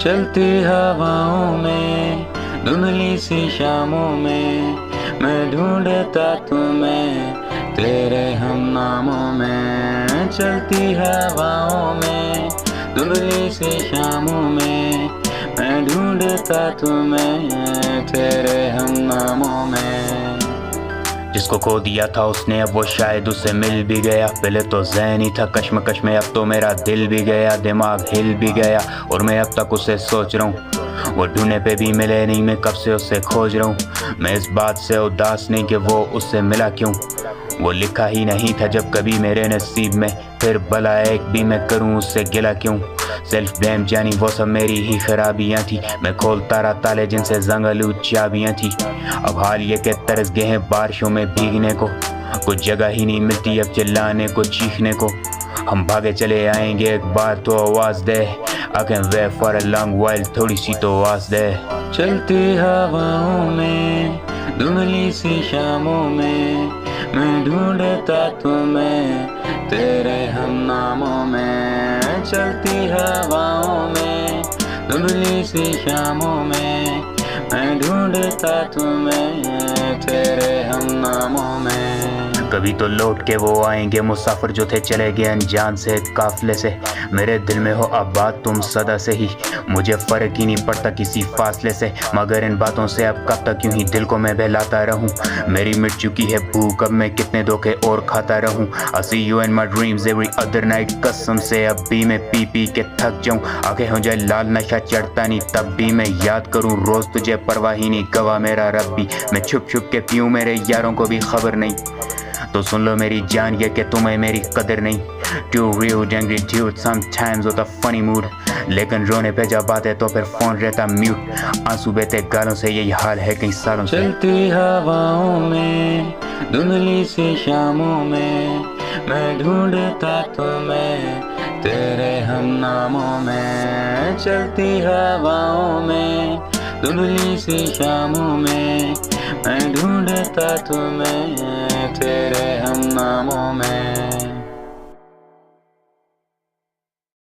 चलती हवाओं में, धुंधली सी शामों में, मैं ढूंढता तुम्हें तेरे हम नामों में। चलती हवाओं में, धुंधली सी शामों में, मैं ढूंढता तुम्हें तेरे हम नामों में। जिसको खो दिया था उसने अब वो शायद उससे मिल भी गया। पहले तो ज़हन ही था कश्मकश में, अब तो मेरा दिल भी गया, दिमाग हिल भी गया और मैं अब तक उसे सोच रहा हूँ। वो ढूंढने पे भी मिले नहीं, मैं कब से उसे खोज रहा हूँ। मैं इस बात से उदास नहीं कि वो उससे मिला क्यों, वो लिखा ही नहीं था जब कभी मेरे नसीब में। फिर भला एक भी मैं करूँ उससे गिला क्यों। सेल्फ ब्लेम जानी वो सब मेरी ही खराबियाँ थी। मैं खोलता रहा ताले जिनसे जंगलू चाबियाँ थी। अब हाल ये के तरस गए हैं बारिशों में भीगने को, कुछ जगह ही नहीं मिलती अब चिल्लाने को चीखने को। हम भागे चले आएंगे एक बार तो आवाज़ दे, I can wait for a long while, थोड़ी सी तो आवाज़ दे। चलती हवाओं में, धुंधली सी शामों में, मैं ढूंढता तुम्हें तेरे हम नामों में। चलती हवाओं में, धुंधली सी शामों में, मैं ढूंढता तुम्हें तेरे हम नामों में। कभी तो लौट के वो आएंगे मुसाफिर जो थे चले गए अनजान से काफिले से। मेरे दिल में हो अब बात तुम सदा से ही, मुझे फ़र्क ही नहीं पड़ता किसी फासले से। मगर इन बातों से अब कब तक यूं ही दिल को मैं बहलाता रहूं। मेरी मिट चुकी है भूख, अब मैं कितने धोखे और खाता रहूं। I see you in my dreams every other night, कसम से अब भी मैं पी पी के थक जाऊं। आंखें हो जाए लाल नशा चढ़ता नहीं तब भी मैं याद करूं रोज़ तुझे, परवाह ही नहीं गवा मेरा रब भी। मैं छुप छुप के पीऊं मेरे यारों को भी खबर नहीं, तो सुन लो मेरी जान ये कि तुम्हें मेरी कदर नहीं। Too real angry dude sometimes with a funny mood, लेकिन रोने पे जब आते तो फिर फोन रहता म्यूट। आंसू बहते गालों से यही हाल है कई सालों से। चलती हवाओं में, धुंधली सी शामों में, मैं ढूंढता तुम्हें तेरे हम नामों में। चलती हवाओं में, धुंधली सी शामों में, मैं ढूंढता तुम्हें तेरे हम नामों में।